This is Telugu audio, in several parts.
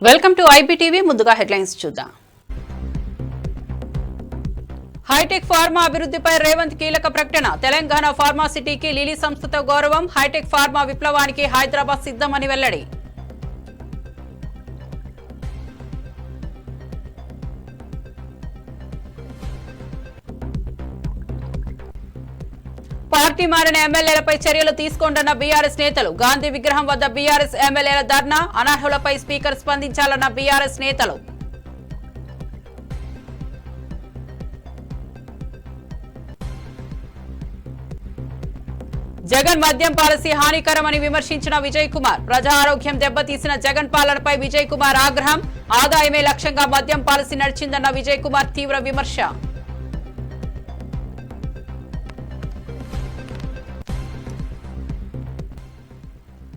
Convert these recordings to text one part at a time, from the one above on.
Welcome to IBTV. ముందుగా హెడ్లైన్స్ చూద్దాం. హైటెక్ ఫార్మా అభివృద్ధిపై రేవంత్ కీలక ప్రకటన. తెలంగాణ ఫార్మా సిటీకి లిలీ సంస్థతో గౌరవం. హైటెక్ ఫార్మా విప్లవానికి హైదరాబాద్ సిద్ధమని వెల్లడి. పార్టీ మారిన ఎమ్మెల్యేలపై చర్యలు తీసుకోండన్న బీఆర్ఎస్ నేతలు. గాంధీ విగ్రహం వద్ద బీఆర్ఎస్ ఎమ్మెల్యేల ధర్నా. అనర్హులపై స్పీకర్ స్పందించాలన్న బీఆర్ఎస్ నేతలు. జగన్ మద్యం పాలసీ హానికరమని విమర్శించిన విజయ్ కుమార్. ప్రజా ఆరోగ్యం దెబ్బతీసిన జగన్ పాలనపై విజయ్ కుమార్ ఆగ్రహం. ఆదాయమే లక్ష్యంగా మద్యం పాలసీ నడిచిందన్న విజయ్ కుమార్ తీవ్ర విమర్శ.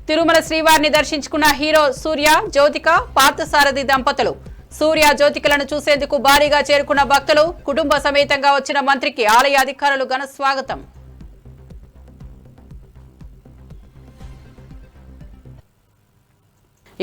తిరుమల శ్రీవారిని దర్శించుకున్న హీరో సూర్య జ్యోతిక పార్థసారథి దంపతులు. సూర్య జ్యోతికలను చూసేందుకు భారీగా చేరుకున్న భక్తులు. కుటుంబ సమేతంగా వచ్చిన మంత్రికి ఆలయ అధికారులు ఘన స్వాగతం.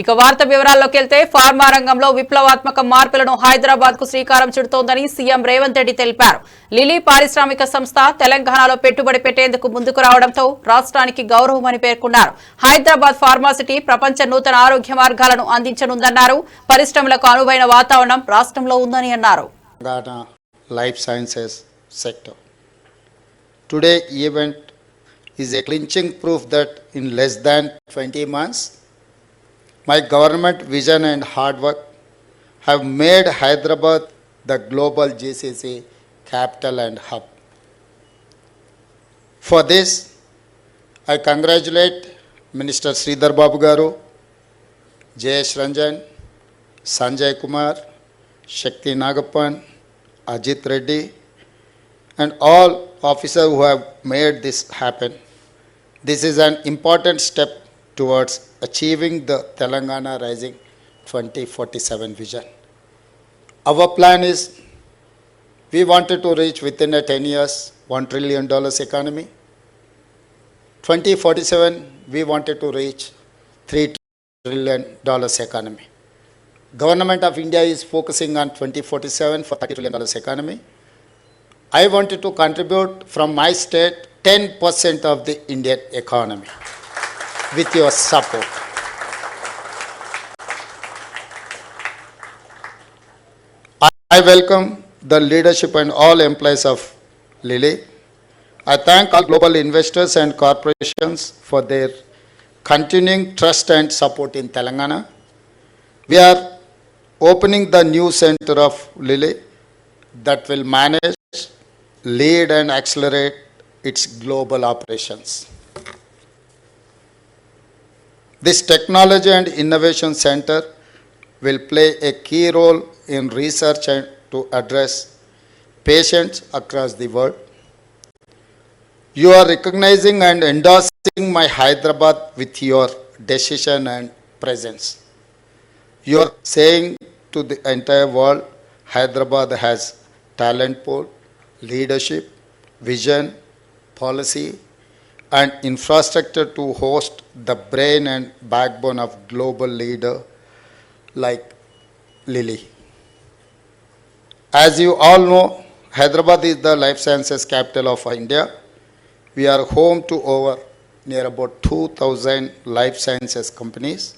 ఇక వార్త వివరాల్లోకి వెళ్తే, ఫార్మా రంగంలో విప్లవాత్మక మార్పులను హైదరాబాద్ కు శ్రీకారం చుడుతోందని సీఎం రేవంత్ రెడ్డి తెలిపారు. లిలీ పారిశ్రామిక సంస్థ తెలంగాణలో పెట్టుబడి పెట్టేందుకు ముందుకు రావడంతో రాష్ట్రానికి గౌరవమని పేర్కొన్నారు. హైదరాబాద్ ఫార్మాసిటీ ప్రపంచ నూతన ఆరోగ్య మార్గాలను అందించనుందన్నారు. పరిశ్రమలకు అనువైన వాతావరణం రాష్ట్రంలో ఉందని అన్నారు. Life sciences sector. Today event is a clinching proof that in less than 20 months my government vision and hard work have made Hyderabad the global GCC capital and hub. For this, I congratulate Minister Sridhar Babu Garu, Jayesh Ranjan, Sanjay Kumar, Shakti Nagappan, Ajit Reddy, and all officers who have made this happen. This is an important step towards achieving the Telangana Rising 2047 vision. Our plan is, we wanted to reach within 10 years $1 trillion economy. 2047, we wanted to reach $3 trillion economy. Government of India is focusing on 2047 for $30 trillion economy. I wanted to contribute from my state 10% of the Indian economy with your support. I welcome the leadership and all employees of Lilly. I thank all global investors and corporations for their continuing trust and support in Telangana. We are opening the new center of Lilly that will manage, lead and accelerate its global operations. This technology and innovation center will play a key role in research and to address patients across the world. You are recognizing and endorsing my Hyderabad with your decision and presence. You are saying to the entire world, Hyderabad has talent pool, leadership, vision, policy, and infrastructure to host the brain and backbone of global leader like Lilly. As you all know, Hyderabad is the life sciences capital of India. We are home to over near about 2,000 life sciences companies.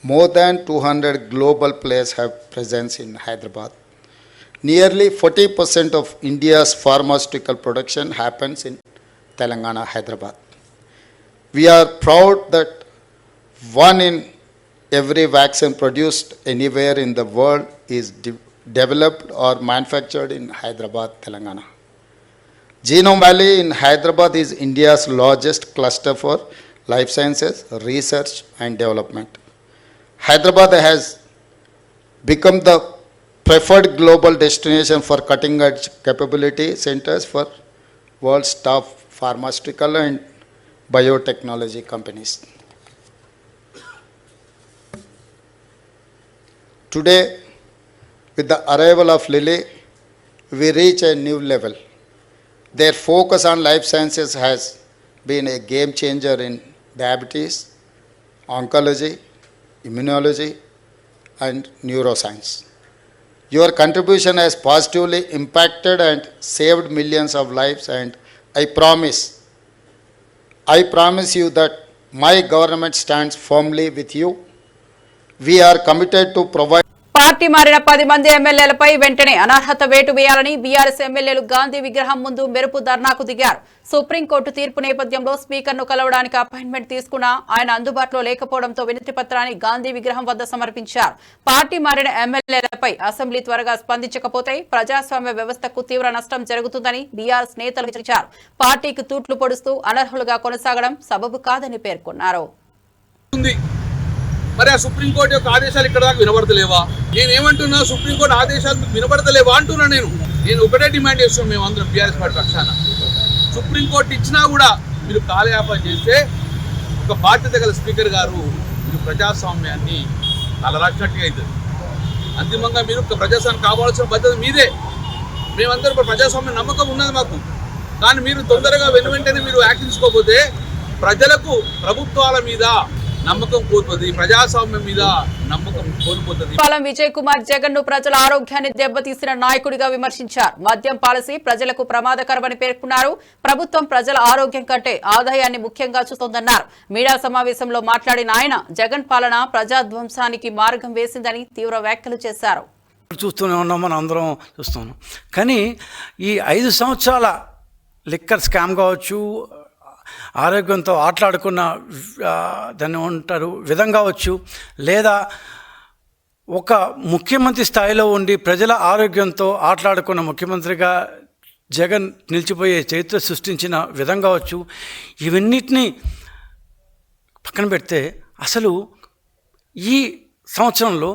More than 200 global players have presence in Hyderabad. Nearly 40% of India's pharmaceutical production happens in Telangana, Hyderabad. We are proud that one in every vaccine produced anywhere in the world is developed or manufactured in Hyderabad, Telangana. Genome Valley in Hyderabad is India's largest cluster for life sciences, research and development. Hyderabad has become the preferred global destination for cutting-edge capability centers for world's top pharmaceutical and biotechnology companies. Today, with the arrival of Lilly, we reach a new level. Their focus on life sciences has been a game changer in diabetes, oncology, immunology, and neuroscience. Your contribution has positively impacted and saved millions of lives, and I promise you that my government stands firmly with you. We are committed to provide. Party మారిన 10 మంది ఎమ్మెల్యేలపై వెంటనే అనర్హత వేటు వేయాలని బీఆర్ఎస్ ఎమ్మెల్యేలు గాంధీ విగ్రహం ముందు మెరుపు ధర్నాకు దిగారు. సుప్రీంకోర్టు తీర్పు నేపథ్యంలో స్పీకర్ను కలవడానికి అపాయింట్మెంట్ తీసుకున్నా ఆయన అందుబాటులో లేకపోవడంతో వినతి పత్రాన్ని గాంధీ విగ్రహం వద్ద సమర్పించారు. పార్టీ మారిన ఎమ్మెల్యేలపై అసెంబ్లీ త్వరగా స్పందించకపోతే ప్రజాస్వామ్య వ్యవస్థకు తీవ్ర నష్టం జరుగుతుందని బీఆర్ఎస్ నేతలు హెచ్చరించారు. పార్టీకి తూట్లు పొడుస్తూ అనర్హులుగా కొనసాగడం సబబు కాదని పేర్కొన్నారు. మరి ఆ సుప్రీంకోర్టు యొక్క ఆదేశాలు ఇక్కడ దాకా వినబడతలేవా? నేనేమంటున్నా, సుప్రీంకోర్టు ఆదేశాలు మీకు వినబడతలేవా అంటున్నా. నేను ఒకటే డిమాండ్ చేస్తున్నాం మేము అందరం బీఆర్ఎస్ పార్టీ పక్షాన. సుప్రీంకోర్టు ఇచ్చినా కూడా మీరు కాలయాపన చేస్తే ఒక బాధ్యత గల స్పీకర్ గారు మీరు ప్రజాస్వామ్యాన్ని అలరాచినట్టుగా అవుతుంది. అంతిమంగా మీరు ప్రజాస్వామ్యం కావాల్సిన బాధ్యత మీదే. మేమందరం ఇప్పుడు ప్రజాస్వామ్యం నమ్మకం ఉన్నది మాకు. కానీ మీరు తొందరగా వెంటనే మీరు యాక్షన్ తీసుకోకపోతే ప్రజలకు ప్రభుత్వాల మీద నమ్మకం కోల్పోతుంది, ప్రజాస్వామ్యం మీద నమ్మకం కోల్పోతుంది. పాలెం విజయ్ కుమార్ జగన్ ను ప్రజల ఆరోగ్యాన్ని దెబ్బతీసిన నాయకుడిగా విమర్శించారు. మద్యం పాలసీ ప్రజలకు ప్రమాదకరమని పేర్కొన్నారు. ప్రభుత్వం ప్రజల ఆరోగ్యం కంటే ఆదాయాన్ని ముఖ్యంగా చూస్తోందన్నారు. మీడియా సమావేశంలో మాట్లాడిన ఆయన జగన్ పాలన ప్రజాధ్వంసానికి మార్గం వేసిందని తీవ్ర వ్యాఖ్యలు చేశారు. చూస్తూనే ఉన్నాం, మనం అందరం చూస్తున్నాం. కానీ ఈ 5 సంవత్సరాల లిక్కర్ స్కామ్ కావచ్చు, ఆరోగ్యంతో ఆటలాడుకున్న దాన్ని ఉంటారు విధం కావచ్చు, లేదా ఒక ముఖ్యమంత్రి స్థాయిలో ఉండి ప్రజల ఆరోగ్యంతో ఆటలాడుకున్న ముఖ్యమంత్రిగా జగన్ నిలిచిపోయే చరిత్ర సృష్టించిన విధం కావచ్చు, ఇవన్నిటినీ పక్కన పెడితే అసలు ఈ సంవత్సరంలో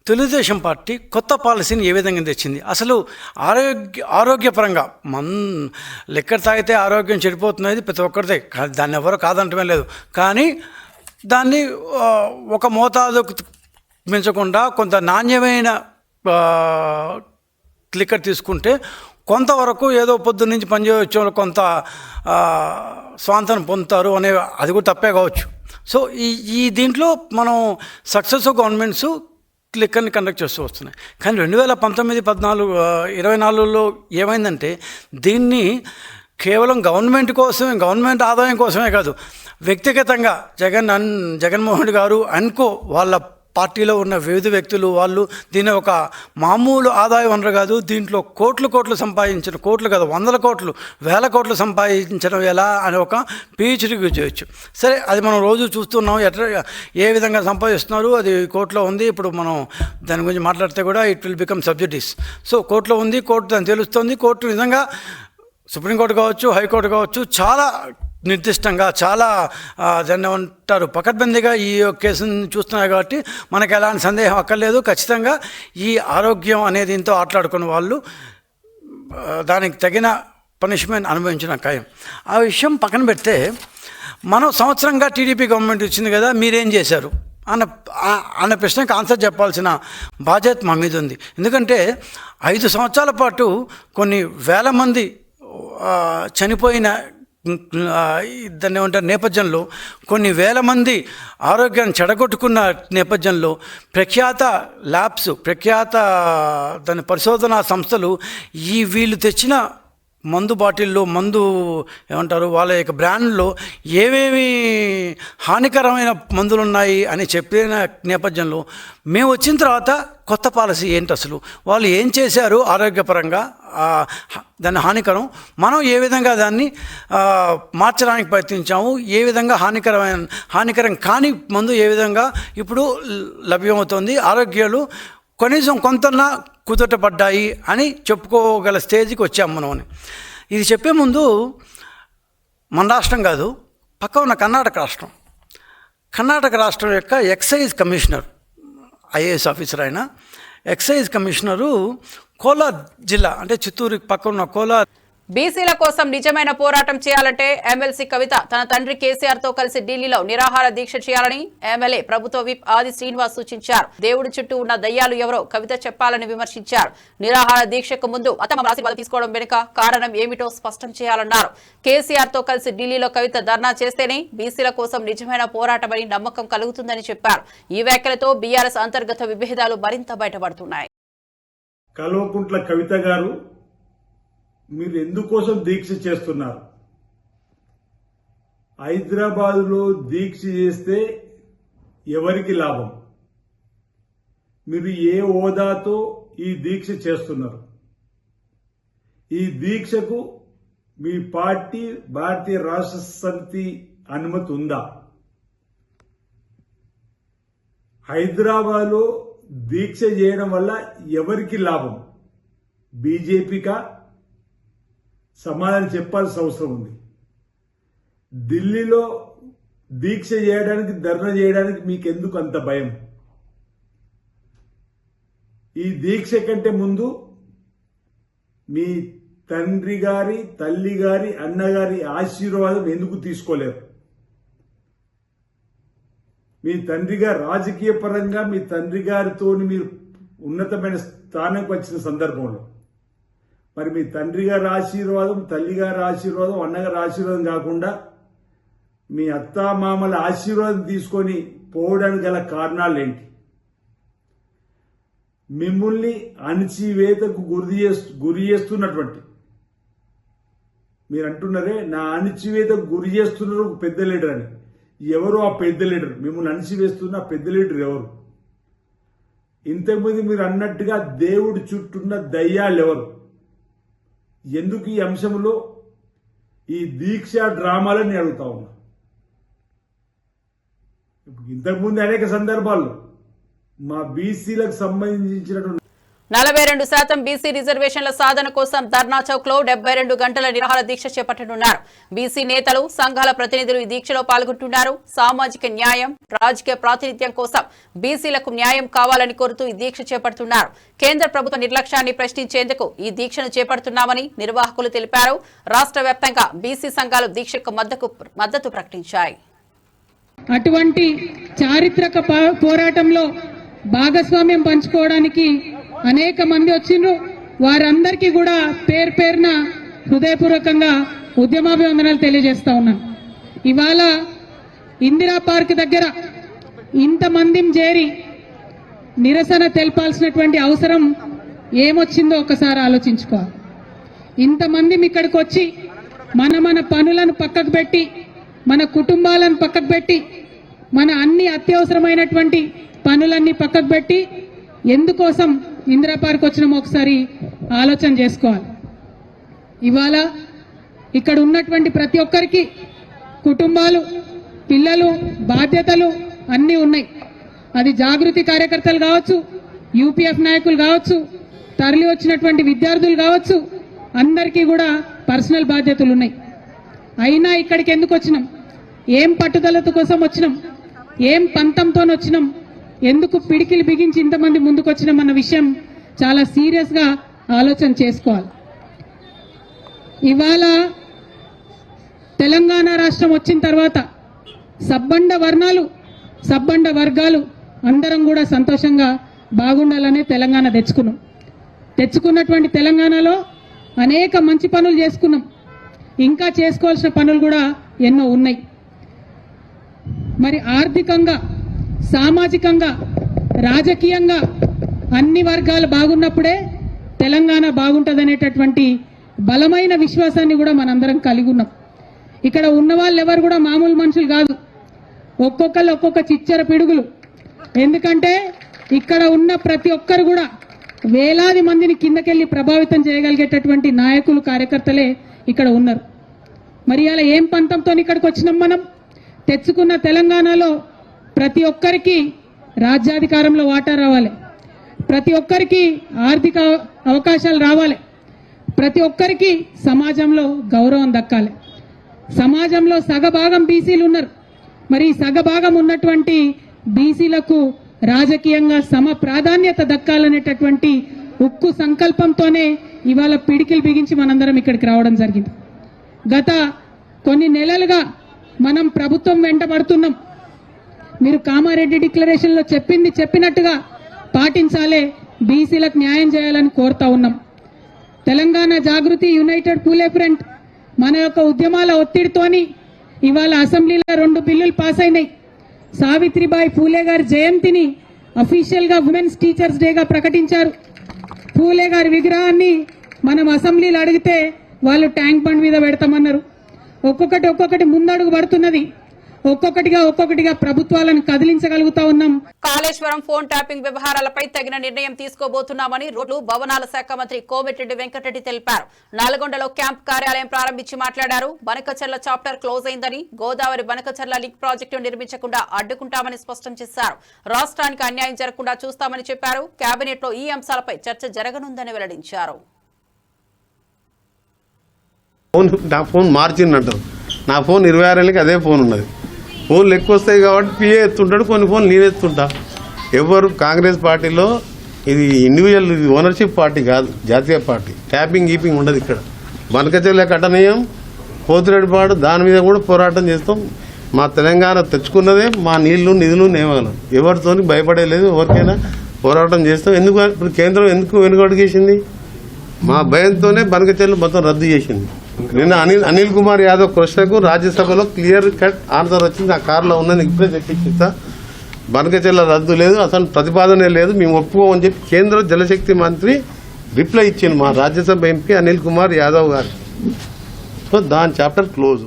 తెలుగుదేశం పార్టీ కొత్త పాలసీని ఏ విధంగా తెచ్చింది? అసలు ఆరోగ్యపరంగా లిక్కర్ తాగితే ఆరోగ్యం చెడిపోతున్నది ప్రతి ఒక్కరిదే, దాన్ని ఎవరో కాదంటమే లేదు. కానీ దాన్ని ఒక మోతాదుకు మించకుండా కొంత నాణ్యమైన లిక్కర్ తీసుకుంటే కొంతవరకు ఏదో పొద్దు నుంచి పనిచేయవచ్చు, కొంత స్వాంతనం పొందుతారు అనే అది కూడా తప్పే కావచ్చు. సో ఈ దీంట్లో మనం సక్సెసివ్ గవర్నమెంట్స్ లిక్కర్ని కండక్ట్ చేస్తూ వస్తున్నాయి. కానీ 2019, 14, 24లో ఏమైందంటే దీన్ని కేవలం గవర్నమెంట్ ఆదాయం కోసమే కాదు, వ్యక్తిగతంగా జగన్మోహన్ గారు అనుకో వాళ్ళ పార్టీలో ఉన్న వివిధ వ్యక్తులు వాళ్ళు దీన్ని ఒక మామూలు ఆదాయ వనరు కాదు, దీంట్లో కోట్లు సంపాదించిన, కోట్లు కాదు 100 కోట్లు 1000 కోట్లు సంపాదించడం ఎలా అని ఒక PhD చేయొచ్చు. సరే, అది మనం రోజు చూస్తున్నాం ఏ విధంగా సంపాదిస్తున్నారు, అది కోర్టులో ఉంది. ఇప్పుడు మనం దాని గురించి మాట్లాడితే కూడా ఇట్ విల్ బికమ్ సబ్జెక్టివ్స్. సో కోర్టులో ఉంది, కోర్టు దాన్ని తెలుస్తుంది. కోర్టు నిజంగా సుప్రీంకోర్టు కావచ్చు, హైకోర్టు కావచ్చు, చాలా నిర్దిష్టంగా చాలా దాన్ని ఉంటారు పకడ్బందీగా ఈ కేసుని చూస్తున్నారు. కాబట్టి మనకు ఎలాంటి సందేహం అక్కర్లేదు. ఖచ్చితంగా ఈ ఆరోగ్యం అనేది ఇంతో ఆటలాడుకున్న వాళ్ళు దానికి తగిన పనిష్మెంట్ అనుభవించిన ఖాయం. ఆ విషయం పక్కన పెడితే మనం సంవత్సరంగా టీడీపీ గవర్నమెంట్ వచ్చింది కదా, మీరేం చేశారు అన్న ప్రశ్నకు ఆన్సర్ చెప్పాల్సిన బాధ్యత మా మీద ఉంది. ఎందుకంటే 5 సంవత్సరాల పాటు కొన్ని వేల మంది చనిపోయిన దాన్ని ఏమంటారు నేపథ్యంలో, కొన్ని వేల మంది ఆరోగ్యాన్ని చెడగొట్టుకున్న నేపథ్యంలో ప్రఖ్యాత ల్యాబ్స్, దాని పరిశోధనా సంస్థలు వీళ్ళు తెచ్చిన మందు బాటిల్లో ఏమంటారు వాళ్ళ యొక్క బ్రాండ్లో ఏమేమి హానికరమైన మందులు ఉన్నాయి అని చెప్పిన నేపథ్యంలో మేము వచ్చిన తర్వాత కొత్త పాలసీ ఏంటి, అసలు వాళ్ళు ఏం చేశారు ఆరోగ్యపరంగా, దాని హానికరం, మనం ఏ విధంగా దాన్ని మార్చడానికి ప్రయత్నించాము, ఏ విధంగా హానికరం కాని మందు ఏ విధంగా ఇప్పుడు లభ్యమవుతుంది, ఆరోగ్యాలు కనీసం కొంతన్నా కుదుటపడ్డాయి అని చెప్పుకోగల స్టేజ్కి వచ్చాము మనం అని. ఇది చెప్పే ముందు మన రాష్ట్రం కాదు, పక్క ఉన్న కర్ణాటక రాష్ట్రం యొక్క ఎక్సైజ్ కమిషనర్, IAS ఆఫీసర్ ఆయన, ఎక్సైజ్ కమిషనరు కోలార్ జిల్లా అంటే చిత్తూరు పక్క ఉన్న కోలార్ బీసీల కోసం నిజమైన పోరాటం చేయాలంటే ఎమ్మెల్సీ కవిత తన తండ్రి కేసీఆర్ తో కలిసి ఢిల్లీలో నిరాహార దీక్ష చేయాలని ఎమ్మెల్యే ప్రభుత్వ విప్ ఆది శ్రీనివాస్ సూచించారు. దేవుడి చుట్టూ ఉన్న దయ్యాలు ఎవరో కవిత చెప్పాలని విమర్శించారు. నిరాహార దీక్షకు ముందు అతమ ఆశీర్వాదం తీసుకోవడం వెనుక కారణం ఏమిటో స్పష్టం చేయాలన్నారు. కేసీఆర్ తో కలిసి ఢిల్లీలో కవిత ధర్నా చేస్తేనే బీసీల కోసం నిజమైన పోరాటమని నమ్మకం కలుగుతుందని చెప్పారు. ఈ వ్యాఖ్యలతో బీఆర్ఎస్ అంతర్గత విభేదాలు మరింత బయటపడుతున్నాయి. కల్వకుంట్ల కవిత గారు, మీరు ఎందుకోసం దీక్ష చేస్తున్నారు? హైదరాబాదులో దీక్ష చేస్తే ఎవరికి లాభం? మీరు ఏ హోదాతో ఈ దీక్ష చేస్తున్నారు? ఈ దీక్షకు మీ పార్టీ భారతీయ రాష్ట్ర సమితి అనుమతి ఉందా? హైదరాబాద్లో దీక్ష చేయడం వల్ల ఎవరికి లాభం? బీజేపీకా? సమాధానం చెప్పాల్సిన అవసరం ఉంది. ఢిల్లీలో దీక్ష చేయడానికి, ధర్నా చేయడానికి మీకెందుకు అంత భయం? ఈ దీక్ష కంటే ముందు మీ తండ్రి గారి, తల్లి గారి, అన్నగారి ఆశీర్వాదం ఎందుకు తీసుకోలేరు? మీ తండ్రి గారు రాజకీయ పరంగా మీ తండ్రి గారితో మీరు ఉన్నతమైన స్థానానికి వచ్చిన సందర్భంలో మరి మీ తండ్రి గారి ఆశీర్వాదం, తల్లి గారి ఆశీర్వాదం, అన్నగారి ఆశీర్వాదం కాకుండా మీ అత్తామామల ఆశీర్వాదం తీసుకొని పోవడానికి గల కారణాలు ఏంటి? మిమ్మల్ని అణచివేతకు గురి చేస్తున్నటువంటి మీరు అంటున్నారే, నా అణచివేతకు గురి చేస్తున్నారు పెద్ద లీడర్ అని. ఎవరు ఆ పెద్ద లీడర్? మిమ్మల్ని అణచివేస్తున్న పెద్ద లీడర్ ఎవరు? ఇంతకుముందు మీరు అన్నట్టుగా దేవుడి చుట్టూన్న దయ్యాలు ఎవరు? ఎందుకు ఈ అంశంలో ఈ దీక్ష డ్రామాలని అడుగుతా ఉన్నా. ఇంతకుముందు అనేక సందర్భాల్లో మా బీసీలకు సంబంధించినటువంటి 42% బీసీ రిజర్వేషన్ల సాధన కోసం ధర్నా చౌక్ లో 72 గంటల నిరాహార దీక్ష చేపట్టనున్నారు. బీసీ నేతలు, సంఘాల ప్రతినిధులు ఈ దీక్షలో పాల్గొంటున్నారు. సామాజిక న్యాయం, రాజకీయ ప్రాతినిధ్యం కోసం బీసీలకు న్యాయం కావాలని కోరుతూ ఈ దీక్ష చేపడుతున్నారు. కేంద్ర ప్రభుత్వ నిర్లక్ష్యాన్ని ప్రశ్నించేందుకు ఈ దీక్షను చేపడుతున్నామని నిర్వాహకులు తెలిపారు. రాష్ట్ర వ్యాప్తంగా బీసీ సంఘాలు దీక్షకు మద్దతు ప్రకటించాయి. అటువంటి చారిత్రక పోరాటంలో భాగస్వామ్యం పంచుకోవడానికి అనేక మంది వచ్చిండ్రు. వారందరికీ కూడా పేరు పేరున హృదయపూర్వకంగా ఉద్యమాభివందనాలు తెలియజేస్తా ఉన్నాను. ఇవాళ ఇందిరా పార్క్ దగ్గర ఇంతమందిని చేరి నిరసన తెలపాల్సినటువంటి అవసరం ఏమొచ్చిందో ఒకసారి ఆలోచించుకోవాలి. ఇంతమంది ఇక్కడికి వచ్చి మన పనులను పక్కకు పెట్టి, మన కుటుంబాలను పక్కకు పెట్టి, మన అన్ని అత్యవసరమైనటువంటి పనులన్నీ పక్కకు పెట్టి ఎందుకోసం ఇందిరా పార్క్ వచ్చినామో ఒకసారి ఆలోచన చేసుకోవాలి. ఇవాళ ఇక్కడ ఉన్నటువంటి ప్రతి ఒక్కరికి కుటుంబాలు, పిల్లలు, బాధ్యతలు అన్నీ ఉన్నాయి. అది జాగృతి కార్యకర్తలు కావచ్చు, యూపీఎఫ్ నాయకులు కావచ్చు, తరలి వచ్చినటువంటి విద్యార్థులు కావచ్చు, అందరికీ కూడా పర్సనల్ బాధ్యతలు ఉన్నాయి. అయినా ఇక్కడికి ఎందుకు వచ్చినాం? ఏం పట్టుదలత కోసం వచ్చినాం? ఏం పంతంతో వచ్చినాం? ఎందుకు పిడికిలు బిగించి ఇంతమంది ముందుకు వచ్చినాం అన్న విషయం చాలా సీరియస్ గా ఆలోచన చేసుకోవాలి. ఇవాళ తెలంగాణ రాష్ట్రం వచ్చిన తర్వాత సబ్బండ వర్ణాలు, సబ్బండ వర్గాలు అందరం కూడా సంతోషంగా బాగుండాలనే తెలంగాణ తెచ్చుకున్నటువంటి తెలంగాణలో అనేక మంచి పనులు చేసుకున్నాం. ఇంకా చేసుకోవాల్సిన పనులు కూడా ఎన్నో ఉన్నాయి. మరి ఆర్థికంగా, సామాజికంగా, రాజకీయంగా అన్ని వర్గాలు బాగున్నప్పుడే తెలంగాణ బాగుంటుందనేటటువంటి బలమైన విశ్వాసాన్ని కూడా మనందరం కలిగి ఉన్నాం. ఇక్కడ ఉన్న వాళ్ళు ఎవరు కూడా మామూలు మనుషులు కాదు. ఒక్కొక్కరు ఒక్కొక్క చిచ్చర పిడుగులు. ఎందుకంటే ఇక్కడ ఉన్న ప్రతి ఒక్కరు కూడా వేలాది మందిని కిందకెళ్లి ప్రభావితం చేయగలిగేటటువంటి నాయకులు, కార్యకర్తలే ఇక్కడ ఉన్నారు. మరి అలా ఏం పంతంతో ఇక్కడికి వచ్చినాం? మనం తెచ్చుకున్న తెలంగాణలో ప్రతి ఒక్కరికి రాజ్యాధికారంలో వాటా రావాలి, ప్రతి ఒక్కరికి ఆర్థిక అవకాశాలు రావాలి, ప్రతి ఒక్కరికి సమాజంలో గౌరవం దక్కాలి. సమాజంలో సగభాగం బీసీలు ఉన్నారు. మరి సగభాగం ఉన్నటువంటి బీసీలకు రాజకీయంగా సమ ప్రాధాన్యత దక్కాలనేటటువంటి ఉక్కు సంకల్పంతోనే ఇవాళ పిడికిలు బిగించి మనందరం ఇక్కడికి రావడం జరిగింది. గత కొన్ని నెలలుగా మనం ప్రభుత్వం వెంట పడుతున్నాం. మీరు కామారెడ్డి డిక్లరేషన్లో చెప్పినట్టుగా పాటించాలే, బీసీలకు న్యాయం చేయాలని కోరుతా ఉన్నాం. తెలంగాణ జాగృతి, యునైటెడ్ పూలే ఫ్రంట్ మన యొక్క ఉద్యమాల ఒత్తిడితోని ఇవాళ అసెంబ్లీలో 2 బిల్లులు పాస్ అయినాయి. సావిత్రిబాయి పూలే గారి జయంతిని అఫీషియల్గా ఉమెన్స్ టీచర్స్ డేగా ప్రకటించారు. పూలే గారి విగ్రహాన్ని మనం అసెంబ్లీలో అడిగితే వాళ్ళు ట్యాంక్ బండ్ మీద పెడతామన్నారు. ఒక్కొక్కటి ముందడుగు పడుతున్నది. ఒక్కొక్కటిగా ప్రభుత్వాలను కదిలించగలుగుతా ఉన్నాం. కాళేశ్వరం ఫోన్ ట్యాపింగ్ వ్యవహారాలపై తగిన నిర్ణయం తీసుకోబోతున్నామని రోడ్లు భవనాల శాఖ మంత్రి కోమటిరెడ్డి వెంకటరెడ్డి తెలిపారు. నల్గొండలో క్యాంప్ కార్యాలయం ప్రారంభించి మాట్లాడారు. బనకచర్ల చాప్టర్ క్లోజ్ అయిందని, గోదావరి బనకచర్ల లింక్ ప్రాజెక్టు నిర్మించకుండా అడ్డుకుంటామని స్పష్టం చేశారు. రాష్ట్రానికి అన్యాయం జరగకుండా చూస్తామని చెప్పారు. కేబినెట్ లో ఈ అంశాలపై చర్చ జరగనుందని వెల్లడించారు. నా ఫోన్ మార్చిందంటారు. నా ఫోన్ 26 ఏళ్ళకి అదే ఫోన్ ఉన్నది. ఫోన్లు ఎక్కువ వస్తాయి కాబట్టి పిఏ ఎత్తుంటాడు, కొన్ని ఫోన్లు నేను ఎత్తుంటా. ఎవరు కాంగ్రెస్ పార్టీలో ఇది ఇండివిజువల్, ఇది ఓనర్షిప్ పార్టీ కాదు, జాతీయ పార్టీ. ట్యాపింగ్ గీపింగ్ ఉండదు ఇక్కడ. బనకచెర్ల కట్టనీయం, పోతిరెడ్డిపాడు, దాని మీద కూడా పోరాటం చేస్తాం. మా తెలంగాణ తెచ్చుకున్నదే మా నీళ్లు నిధులు నియమాలు. ఎవరితోని భయపడేలేదు, ఎవరికైనా పోరాటం చేస్తాం. ఎందుకు ఇప్పుడు కేంద్రం ఎందుకు వెనుకడుగేసింది? మా భయంతోనే బనకచెర్లు మొత్తం రద్దు చేసింది. నిన్న అనిల్ కుమార్ యాదవ్ ప్రశ్నకు రాజ్యసభలో క్లియర్ కట్ ఆన్సర్ వచ్చింది. ఆ కారులో ఉన్నది ఇప్పుడే తెప్పించిస్తా. బనకచెర్ల రద్దు లేదు, అసలు ప్రతిపాదనే లేదు, మేము ఒప్పుకోమని చెప్పి కేంద్ర జలశక్తి మంత్రి రిప్లై ఇచ్చింది మా రాజ్యసభ ఎంపీ అనిల్ కుమార్ యాదవ్ గారు. సో దాని చాప్టర్ క్లోజ్.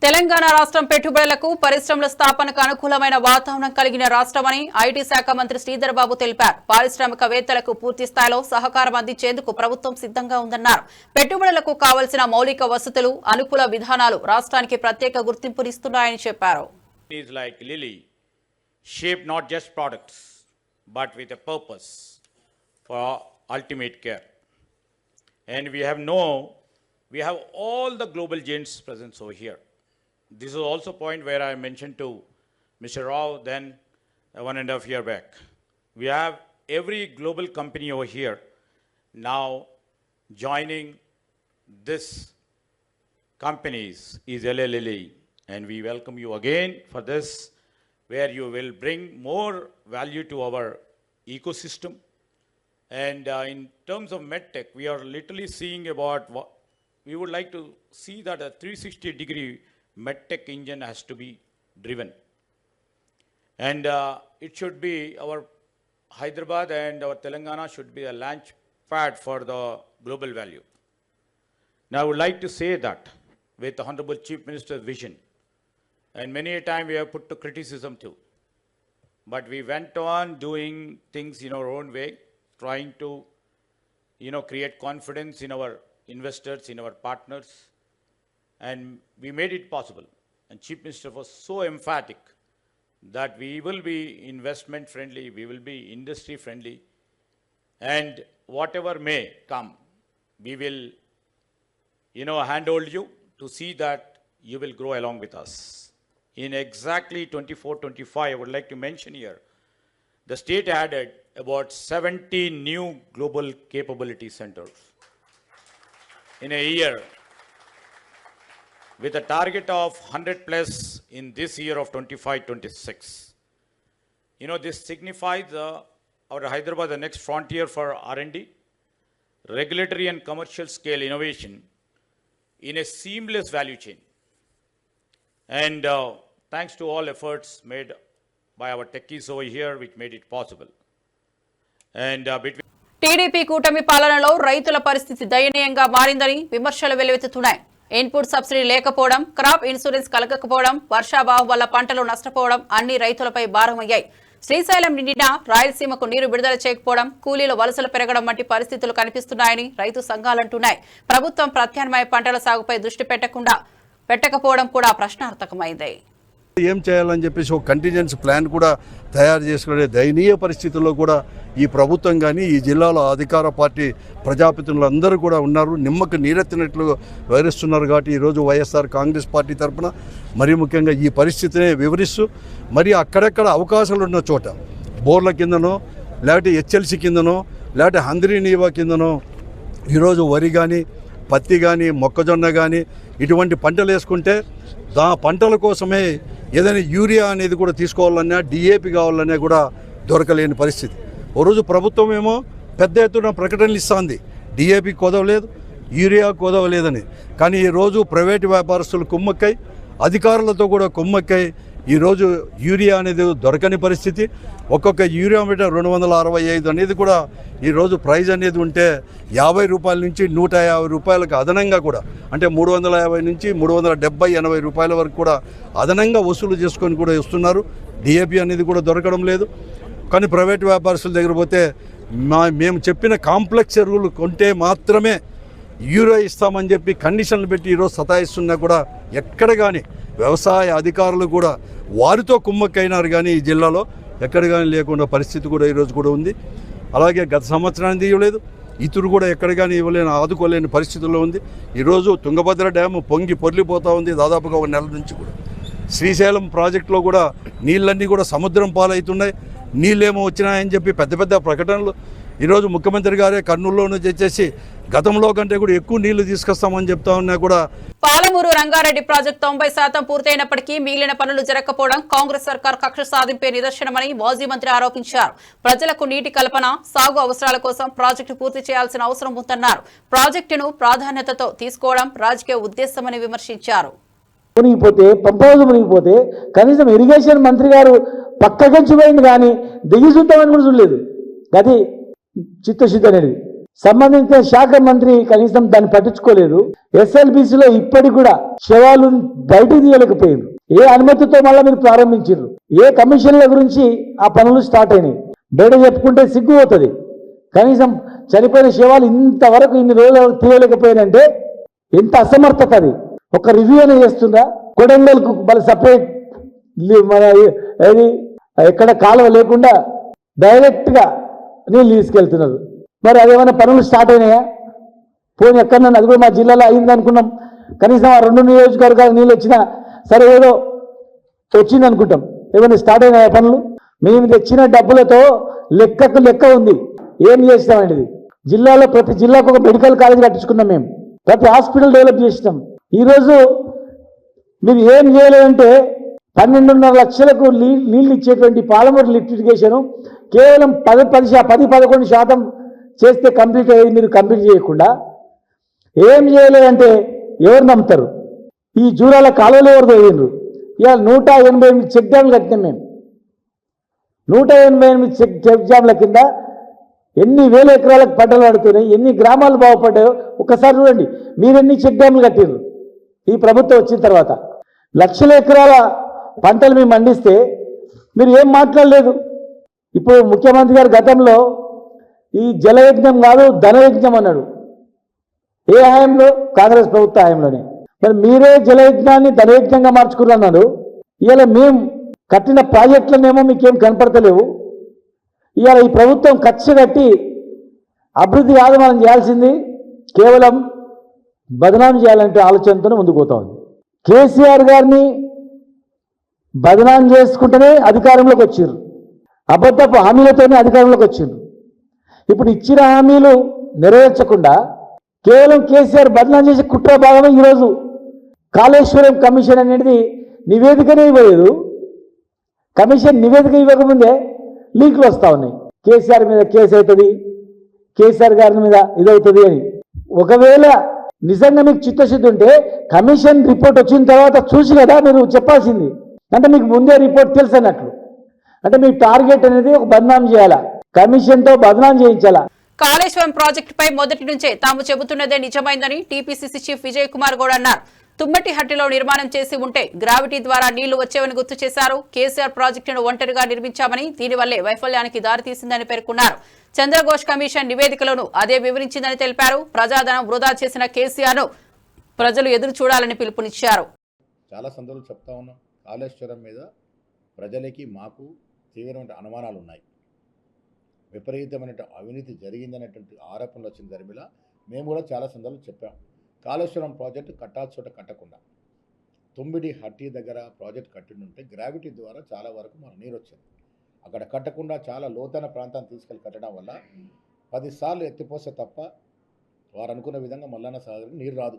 తెలంగాణ రాష్ట్రం పెట్టుబడులకు, పరిశ్రమల స్థాపనకు అనుకూలమైన వాతావరణం కలిగిన రాష్ట్రమని ఐటీ శాఖ మంత్రి శ్రీధర్ బాబు తెలిపారు. పారిశ్రామికవేత్తలకు పూర్తి స్థాయిలో సహకారం అందించేందుకు ప్రభుత్వం సిద్ధంగా ఉందన్నారు. పెట్టుబడులకు కావలసిన మౌలిక వసతులు, అనుకూల విధానాలు రాష్ట్రానికి ప్రత్యేక గుర్తింపునిస్తున్నాయని చెప్పారు. Like Lilly, shape not just products, but with a purpose for ultimate care. And we have all the global giants present over here. This is also a point where I mentioned to Mr. Rao then 1.5 years back. We have every global company over here now joining this companies is LA Lilly, and we welcome you again for this, where you will bring more value to our ecosystem. And in terms of medtech, we are literally seeing about what we would like to see, that a 360-degree medtech engine has to be driven. And it should be our Hyderabad and our Telangana should be a launch pad for the global value. Now I would like to say that with the Honorable Chief Minister's vision, and many a time we have put to criticism too, but we went on doing things in our own way, trying to create confidence in our investors, in our partners, and we made it possible. And Chief Minister was so emphatic that we will be investment friendly, we will be industry friendly, and whatever may come, we will handhold you to see that you will grow along with us. In exactly 24-25, I would like to mention here, the state added about 70 new global capability centers in a year, with a target of 100 plus in this year of 25-26. This signifies our Hyderabad, the next frontier for R&D, regulatory and commercial scale innovation in a seamless value chain. And thanks to all efforts made by our techies over here, which made it possible. And between TDP కూటమి పాలనలో రైతుల పరిస్థితి దయనీయంగా మారిందని విమర్శలు వెల్లువెత్తుతున్నాయి. ఇన్పుట్ సబ్సిడీ లేకపోవడం, క్రాప్ ఇన్సూరెన్స్ కలగకపోవడం, వర్షాభావం వల్ల పంటలు నష్టపోవడం అన్ని రైతులపై భారమయ్యాయి. శ్రీశైలం నిండినా రాయలసీమకు నీరు విడుదల చేయకపోవడం, కూలీల వలసలు పెరగడం వంటి పరిస్థితులు కనిపిస్తున్నాయని రైతు సంఘాలంటున్నాయి. ప్రభుత్వం ప్రత్యామ్నాయ పంటల సాగుపై దృష్టి పెట్టకపోవడం కూడా ప్రశ్నార్థకమైంది. ఏం చేయాలని చెప్పేసి ఒక కంటింజెన్సీ ప్లాన్ కూడా తయారు చేసుకునే దయనీయ పరిస్థితుల్లో కూడా ఈ ప్రభుత్వం కానీ ఈ జిల్లాలో అధికార పార్టీ ప్రజాప్రతినిధులు అందరూ కూడా ఉన్నారు. నిమ్మకు నీరెత్తినట్లు వివరిస్తున్నారు. కాబట్టి ఈరోజు వైఎస్ఆర్ కాంగ్రెస్ పార్టీ తరఫున మరీ ముఖ్యంగా ఈ పరిస్థితిని వివరిస్తూ మరి అక్కడెక్కడ అవకాశాలు ఉన్న చోట బోర్ల కిందనో లేకపోతే హెచ్ఎల్సీ కిందనో లేకపోతే హంద్రీ నీవా కిందనో ఈరోజు వరి కానీ పత్తి కానీ మొక్కజొన్న కానీ ఇటువంటి పంటలు వేసుకుంటే పంటల కోసమే ఏదైనా యూరియా అనేది కూడా తీసుకోవాలన్నా డిఏపి కావాలన్నా కూడా దొరకలేని పరిస్థితి. ఓ రోజు ప్రభుత్వం ఏమో పెద్ద ఎత్తున ప్రకటనలు ఇస్తుంది, డిఏపి కొదవలేదు, యూరియా కొదవలేదని. కానీ ఈరోజు ప్రైవేటు వ్యాపారస్తులు కుమ్మక్కై అధికారులతో కూడా కుమ్మక్కై ఈరోజు యూరియా అనేది దొరకని పరిస్థితి. ఒక్కొక్క యూరియా మీటర్ 265 అనేది కూడా ఈరోజు ప్రైజ్ అనేది ఉంటే 50 రూపాయల నుంచి 150 రూపాయలకు అదనంగా కూడా, అంటే 350 నుంచి 370-80 రూపాయల వరకు కూడా అదనంగా వసూలు చేసుకొని కూడా ఇస్తున్నారు. డిఏపి అనేది కూడా దొరకడం లేదు. కానీ ప్రైవేట్ వ్యాపారస్తుల దగ్గర పోతే మేము చెప్పిన కాంప్లెక్స్ ఎరువులు కొంటే మాత్రమే యూరియా ఇస్తామని చెప్పి కండిషన్లు పెట్టి ఈరోజు సతాయిస్తున్నా కూడా ఎక్కడ కానీ వ్యవసాయ అధికారులు కూడా వారితో కుమ్మక్కైనారు. కానీ ఈ జిల్లాలో ఎక్కడ కానీ లేకుండా పరిస్థితి కూడా ఈరోజు కూడా ఉంది. అలాగే గత సంవత్సరానికి ఇవ్వలేదు, ఇతరు కూడా ఎక్కడ కానీ ఇవ్వలేని ఆదుకోలేని పరిస్థితుల్లో ఉంది. ఈరోజు తుంగభద్ర డ్యాము పొంగి పొర్లిపోతూ ఉంది దాదాపుగా 1 నెల నుంచి కూడా. శ్రీశైలం ప్రాజెక్టులో కూడా నీళ్ళన్నీ కూడా సముద్రం పాలవుతున్నాయి. నీళ్ళేమో వచ్చినాయని చెప్పి పెద్ద పెద్ద ప్రకటనలు. ఈరోజు ముఖ్యమంత్రి గారే కర్నూలులోనూ చేసేసి గతంలో కంటే కూడా ఎక్కువ నీళ్లు తీసుకొస్తామని చెప్తా ఉన్నా కూడా. పాలమూరు రంగారెడ్డి ప్రాజెక్టు 90% పూర్తయినప్పటికీ మిగిలిన పనులు జరగకపోవడం కాంగ్రెస్ సర్కార్ కక్ష సాధింపే నిదర్శనమని మాజీ మంత్రి ఆరోపించారు. ప్రజలకు నీటి కల్పన, సాగు అవసరాల కోసం ప్రాజెక్టు పూర్తి చేయాల్సిన అవసరం ఉందన్నారు. ప్రాజెక్టును ప్రాధాన్యతతో తీసుకోవడం రాజకీయ ఉద్దేశమని విమర్శించారు. మునిగిపోతే పంపౌజు మునిగిపోతే కనీసం ఇరిగేషన్ మంత్రి గారు పక్కకెంచిపోయింది కానీ దిగి చూద్దామని కూడా చూడలేదు. అది చిత్తశుద్ధి అనేది. సంబంధించిన శాఖ మంత్రి కనీసం దాన్ని పట్టించుకోలేదు. ఎస్ఎల్బిసిలో ఇప్పటికి కూడా శవాలు బయటకు తీయలేకపోయారు. ఏ అనుమతితో మళ్ళీ మీరు ప్రారంభించారు? ఏ కమిషన్ల గురించి ఆ పనులు స్టార్ట్ అయినాయి? బయట చెప్పుకుంటే సిగ్గు అవుతుంది. కనీసం చనిపోయిన శవాలు ఇంతవరకు ఇన్ని రోజులు తీయలేకపోయానంటే ఎంత అసమర్థత అది. ఒక రివ్యూ అనేది చేస్తుందా? కొడంగల్కు మళ్ళీ సపరేట్ మన ఏది ఎక్కడ కాలువ లేకుండా డైరెక్ట్గా నీళ్ళు తీసుకెళ్తున్నారు. మరి అదేమైనా పనులు స్టార్ట్ అయినాయా? పోనీ ఎక్కడన్నా అది కూడా మా జిల్లాలో అయింది అనుకున్నాం. కనీసం ఆ 2 నియోజకవర్గాలకు నీళ్ళు వచ్చినా సరే ఏదో వచ్చింది అనుకుంటాం. ఏమైనా స్టార్ట్ అయినాయా పనులు? మేము తెచ్చిన డబ్బులతో లెక్కకు లెక్క ఉంది. ఏం చేస్తామండి ఇది? జిల్లాలో ప్రతి జిల్లాకు ఒక మెడికల్ కాలేజ్ కట్టించుకున్నాం. మేము ప్రతి హాస్పిటల్ డెవలప్ చేసినాం. ఈరోజు మీరు ఏం చేయలేదంటే 12.5 లక్షలకు నీళ్ళు ఇచ్చేటువంటి పాలమూరు లిఫ్ట్ ఇరిగేషన్ కేవలం 10-11% చేస్తే కంప్లీట్ అయ్యేది. మీరు కంప్లీట్ చేయకుండా ఏం చేయలేదంటే ఎవరు నమ్ముతారు? ఈ జూరాల కాలువలో ఎవరు తోయిండ్రు? ఇవాళ 188 చెక్ డ్యామ్లు కట్టినాం మేము. 188 చెక్ డ్యామ్ల కింద ఎన్ని వేల ఎకరాలకు పంటలు పడుతున్నాయి, ఎన్ని గ్రామాలు బాగుపడ్డాయో ఒకసారి చూడండి. మీరెన్ని చెక్ డ్యామ్లు కట్టిర్రు ఈ ప్రభుత్వం వచ్చిన తర్వాత? లక్షల ఎకరాల పంటలు మేము పండిస్తే మీరు ఏం మాట్లాడలేదు. ఇప్పుడు ముఖ్యమంత్రి గారు గతంలో ఈ జలయజ్ఞం కాదు ధనయజ్ఞం అన్నాడు. ఏ హయాంలో? కాంగ్రెస్ ప్రభుత్వ హయాంలోనే. మరి మీరే జలయజ్ఞాన్ని ధనయజ్ఞంగా మార్చుకున్నాడు. ఇవాళ మేము కట్టిన ప్రాజెక్టులనేమో మీకేం కనపడతలేవు. ఇవాళ ఈ ప్రభుత్వం ఖర్చు కట్టి అభివృద్ధి కాదు మనం చేయాల్సింది, కేవలం బదనాం చేయాలంటే ఆలోచనతోనే ముందుకు పోతా ఉంది. కేసీఆర్ గారిని బదనాం చేసుకుంటేనే అధికారంలోకి వచ్చారు. అబద్ధపు హామీలతోనే అధికారంలోకి వచ్చారు. ఇప్పుడు ఇచ్చిన హామీలు నెరవేర్చకుండా కేవలం కేసీఆర్ బదనాం చేసే కుట్ర భాగమే ఈరోజు కాళేశ్వరం కమిషన్ అనేది నివేదికనే ఇవ్వలేదు. కమిషన్ నివేదిక ఇవ్వకముందే లీక్లు వస్తూ ఉన్నాయి. కేసీఆర్ మీద కేసు అవుతుంది, కేసీఆర్ గారి మీద ఇదవుతుంది అని. ఒకవేళ నిజంగా మీకు చిత్తశుద్ధి ఉంటే కమిషన్ రిపోర్ట్ వచ్చిన తర్వాత చూసి కదా మీరు చెప్పాల్సింది. అంటే మీకు ముందే రిపోర్ట్ తెలుసు అన్నట్లు. అంటే మీ టార్గెట్ అనేది ఒక బదనాం చేయాలా, కమిషన్తో బదనాం చేయించాలా. కాళేశ్వరం ప్రాజెక్టుపై మొదటి నుంచే తాము చెబుతున్నదే నిజమైందని టీపీసీసీ చీఫ్ విజయ్ కుమార్ గౌడ్ అన్నారు. తుమ్మటిహట్టిలో నిర్మాణం చేసి ఉంటే గ్రావిటీ ద్వారా నీళ్లు వచ్చేవని గుర్తు చేశారు. కేసీఆర్ ప్రాజెక్టును ఒంటరిగా నిర్మించామని, దీనివల్లే వైఫల్యానికి దారితీసిందని పేర్కొన్నారు. చంద్రఘోష్ కమిషన్ నివేదికలోనూ అదే వివరించిందని తెలిపారు. ప్రజాధనం వృధా చేసిన కేసీఆర్ను ప్రజలు ఎదురు చూడాలని పిలుపునిచ్చారు. చాలా సందర్భాలు చెప్తా ఉన్నాం, కాళేశ్వరం మీద ప్రజలకి మాకు తీవ్రమైన అనుమానాలు ఉన్నాయి. విపరీతమైన అవినీతి జరిగిందనేటువంటి ఆరోపణలు వచ్చిన దరిమిల మేము కూడా చాలా సందర్భాలు చెప్పాం. కాళేశ్వరం ప్రాజెక్టు కట్టాల్సిన చోట కట్టకుండా తుమ్మిడిహట్టి దగ్గర ప్రాజెక్ట్ కట్టిండుంటే గ్రావిటీ ద్వారా చాలా వరకు మన నీరు వచ్చింది. అక్కడ కట్టకుండా చాలా లోతైన ప్రాంతాన్ని తీసుకెళ్ళి కట్టడం వల్ల 10 సార్లు ఎత్తిపోస్తే తప్ప వారు అనుకున్న విధంగా మల్లన్న సాగర్కి నీరు రాదు.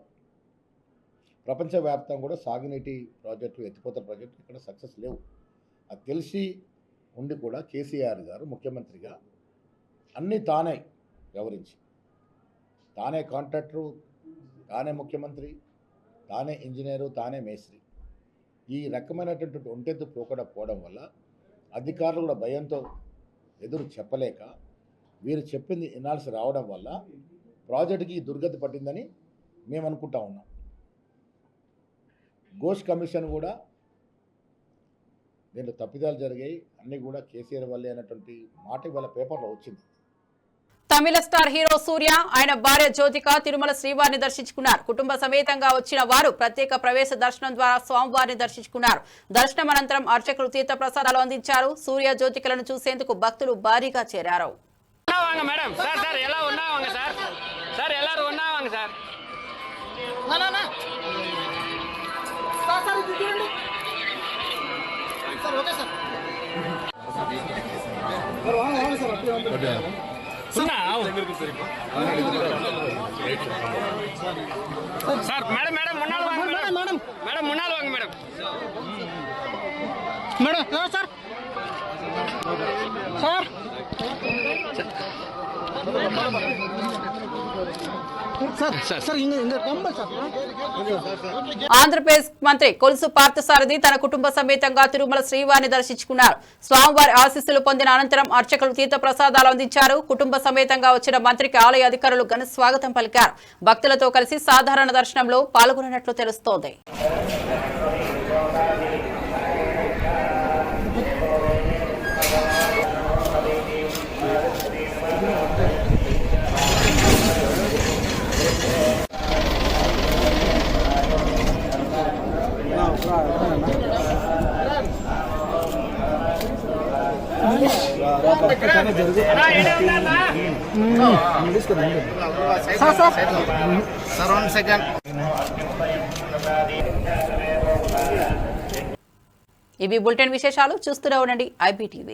ప్రపంచవ్యాప్తంగా కూడా సాగునీటి ప్రాజెక్టు, ఎత్తిపోతల ప్రాజెక్టు ఇక్కడ సక్సెస్ లేవు. అది తెలిసి ఉండి కూడా కేసీఆర్ గారు ముఖ్యమంత్రిగా అన్నీ తానే వ్యవహరించి, తానే కాంట్రాక్టరు, తానే ముఖ్యమంత్రి, తానే ఇంజనీరు, తానే మేస్త్రి, ఈ రకమైనటువంటి ఒంటెత్తు పోవడం వల్ల అధికారులు కూడా భయంతో ఎదురు చెప్పలేక వీరు చెప్పింది వినాల్సి రావడం వల్ల ప్రాజెక్టుకి దుర్గతి పట్టిందని మేము అనుకుంటా ఉన్నాం. ఘోష్ కమిషన్ కూడా దీంట్లో తప్పిదాలు జరిగాయి, అన్నీ కూడా కేసీఆర్ వల్లే అనేటువంటి మాట ఇవాళ పేపర్లో వచ్చింది. తమిళ స్టార్ హీరో సూర్య, ఆయన భార్య జ్యోతిక తిరుమల శ్రీవారిని దర్శించుకున్నారు. కుటుంబ సమేతంగా వచ్చిన వారు ప్రత్యేక ప్రవేశ దర్శనం ద్వారా స్వామివారిని దర్శించుకున్నారు. దర్శనం అనంతరం అర్చకులు తీర్థ ప్రసాదాలు అందించారు. సూర్య జ్యోతికలను చూసేందుకు భక్తులు భారీగా చేరారు. సార్ మేడం మేడం మున్నాలు వాంగ మేడం మేడం మేడం మున్నాలు వాంగ madam madam sir sir Andhra Pradesh మంత్రి కొలుసు పార్థసారథి తన కుటుంబ సమేతంగా తిరుమల శ్రీవారిని దర్శించుకున్నారు. స్వామివారి ఆశీస్సులు పొందిన అనంతరం అర్చకులు తీర్థ ప్రసాదాలు అందించారు. కుటుంబ సమేతంగా వచ్చిన మంత్రికి ఆలయ అధికారులు ఘన స్వాగతం పలికారు. భక్తులతో కలిసి సాధారణ దర్శనంలో పాల్గొన్నట్లు తెలుస్తోంది. ఇవి బులెటిన్ విశేషాలు. చూస్తూనే ఉండండి IBTV.